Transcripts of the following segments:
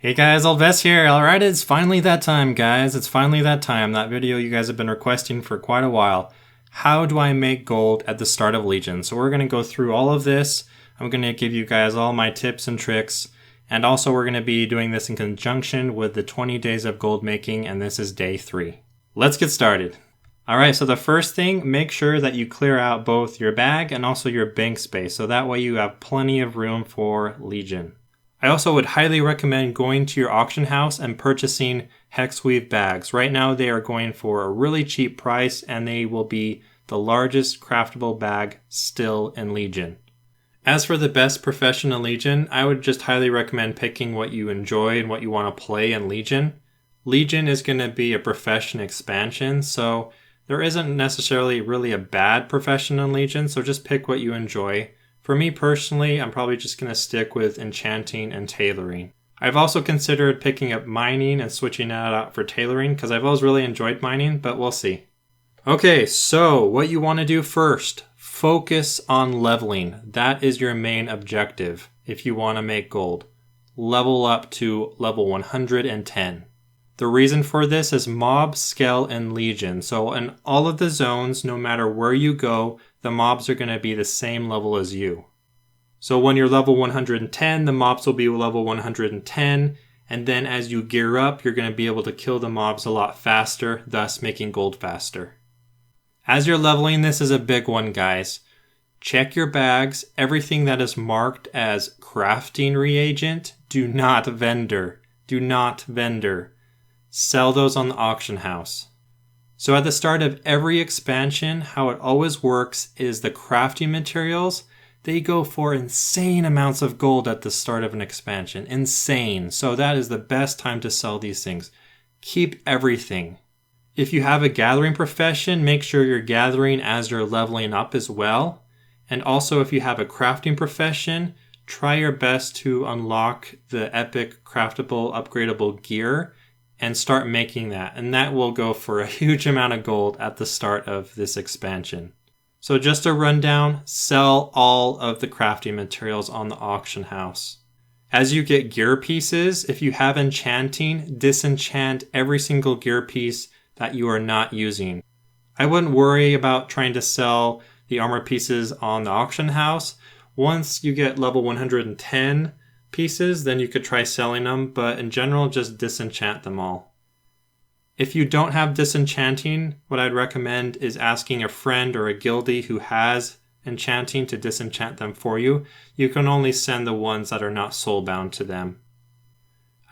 Hey guys, Oldbess here. Alright, it's finally that time, guys. It's finally that time. That video you guys have been requesting for quite a while. How do I make gold at the start of Legion? So we're going to go through all of this. I'm going to give you guys all my tips and tricks. And also we're going to be doing this in conjunction with the 20 days of gold making, and this is day 3. Let's get started. Alright, so the first thing, make sure that you clear out both your bag and also your bank space, so that way you have plenty of room for Legion. I also would highly recommend going to your auction house and purchasing Hexweave bags. Right now they are going for a really cheap price and they will be the largest craftable bag still in Legion. As for the best profession in Legion, I would just highly recommend picking what you enjoy and what you want to play in Legion. Legion is going to be a profession expansion, so there isn't necessarily really a bad profession in Legion, so just pick what you enjoy. For me personally, I'm probably just going to stick with enchanting and tailoring. I've also considered picking up mining and switching that out for tailoring because I've always really enjoyed mining, but we'll see. Okay, so what you want to do first, focus on leveling. That is your main objective if you want to make gold. Level up to level 110. The reason for this is mob scale in Legion. So in all of the zones, no matter where you go, the mobs are going to be the same level as you. So when you're level 110, the mobs will be level 110. And then as you gear up, you're going to be able to kill the mobs a lot faster, thus making gold faster. As you're leveling, this is a big one, guys. Check your bags. Everything that is marked as crafting reagent, do not vendor. Do not vendor. Sell those on the auction house. So at the start of every expansion, how it always works is the crafting materials, they go for insane amounts of gold at the start of an expansion. Insane. So that is the best time to sell these things. Keep everything. If you have a gathering profession, make sure you're gathering as you're leveling up as well. And also if you have a crafting profession, try your best to unlock the epic craftable upgradable gear and start making that. And that will go for a huge amount of gold at the start of this expansion. So just a rundown, sell all of the crafting materials on the auction house. As you get gear pieces, if you have enchanting, disenchant every single gear piece that you are not using. I wouldn't worry about trying to sell the armor pieces on the auction house. Once you get level 110, pieces, then you could try selling them, but in general, just disenchant them all. If you don't have disenchanting, what I'd recommend is asking a friend or a guildie who has enchanting to disenchant them for you. You can only send the ones that are not soulbound to them.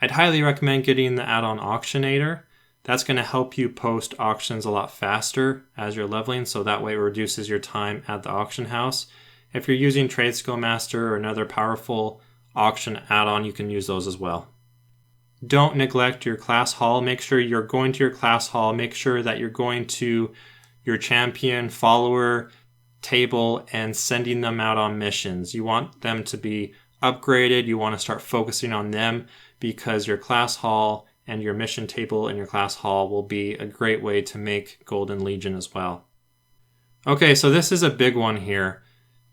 I'd highly recommend getting the add-on Auctionator. That's going to help you post auctions a lot faster as you're leveling, so that way it reduces your time at the auction house. If you're using Trade Skill Master or another powerful auction add-on, you can use those as well. Don't neglect your class hall. Make sure you're going to your class hall. Make sure that you're going to your champion follower table and sending them out on missions. You want them to be upgraded. You want to start focusing on them because your class hall and your mission table in your class hall will be a great way to make Golden Legion as well. Okay, so this is a big one here.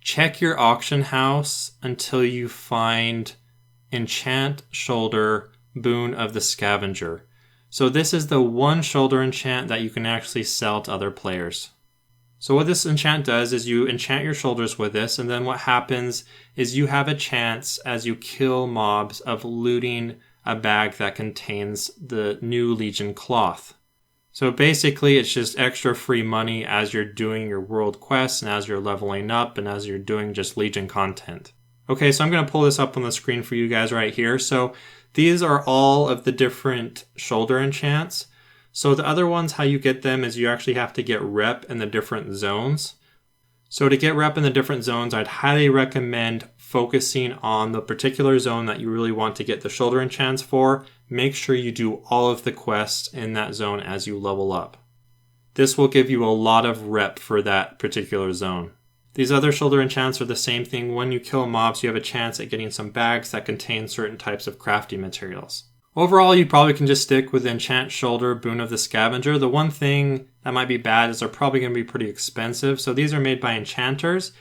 Check your auction house until you find Enchant Shoulder Boon of the Scavenger. So this is the one shoulder enchant that you can actually sell to other players. So what this enchant does is you enchant your shoulders with this, and then what happens is you have a chance as you kill mobs of looting a bag that contains the new Legion cloth. So basically, it's just extra free money as you're doing your world quests and as you're leveling up and as you're doing just Legion content. Okay, so I'm going to pull this up on the screen for you guys right here. So these are all of the different shoulder enchants. So the other ones, how you get them is you actually have to get rep in the different zones. So to get rep in the different zones, I'd highly recommend focusing on the particular zone that you really want to get the shoulder enchants for. Make sure you do all of the quests in that zone as you level up. This will give you a lot of rep for that particular zone. These other shoulder enchants are the same thing. When you kill mobs, you have a chance at getting some bags that contain certain types of crafting materials. Overall, you probably can just stick with Enchant Shoulder, Boon of the Scavenger. The one thing that might be bad is they're probably going to be pretty expensive. So these are made by enchanters,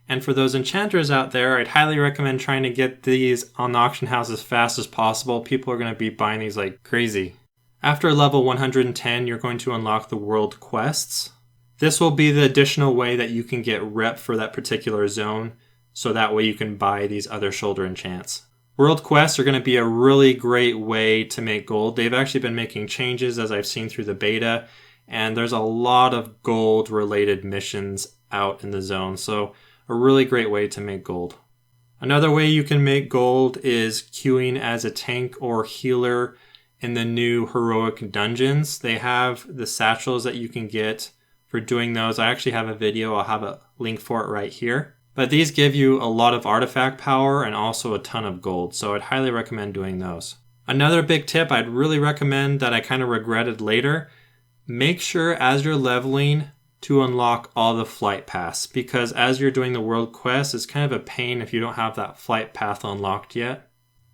And for those enchanters out there, I'd highly recommend trying to get these on the auction house as fast as possible. People are going to be buying these like crazy. After level 110, you're going to unlock the world quests. This will be the additional way that you can get rep for that particular zone, so that way you can buy these other shoulder enchants. World quests are going to be a really great way to make gold. They've actually been making changes as I've seen through the beta, and there's a lot of gold related missions out in the zone, so a really great way to make gold. Another way you can make gold is queuing as a tank or healer in the new heroic dungeons. They have the satchels that you can get for doing those. I actually have a video, I'll have a link for it right here. But these give you a lot of artifact power and also a ton of gold, so I'd highly recommend doing those. Another big tip I'd really recommend that I kind of regretted later, make sure as you're leveling to unlock all the flight paths, because as you're doing the world quest, it's kind of a pain if you don't have that flight path unlocked yet.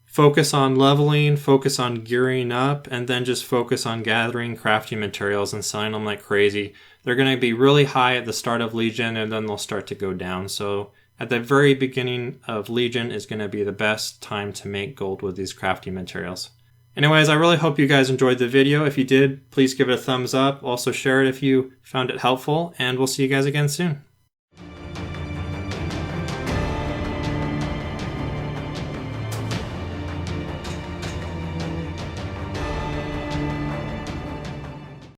Focus on leveling, focus on gearing up, and then just focus on gathering crafting materials and selling them like crazy. They're going to be really high at the start of Legion, and then they'll start to go down. So at the very beginning of Legion is going to be the best time to make gold with these crafting materials. Anyways, I really hope you guys enjoyed the video. If you did, please give it a thumbs up. Also share it if you found it helpful, and we'll see you guys again soon.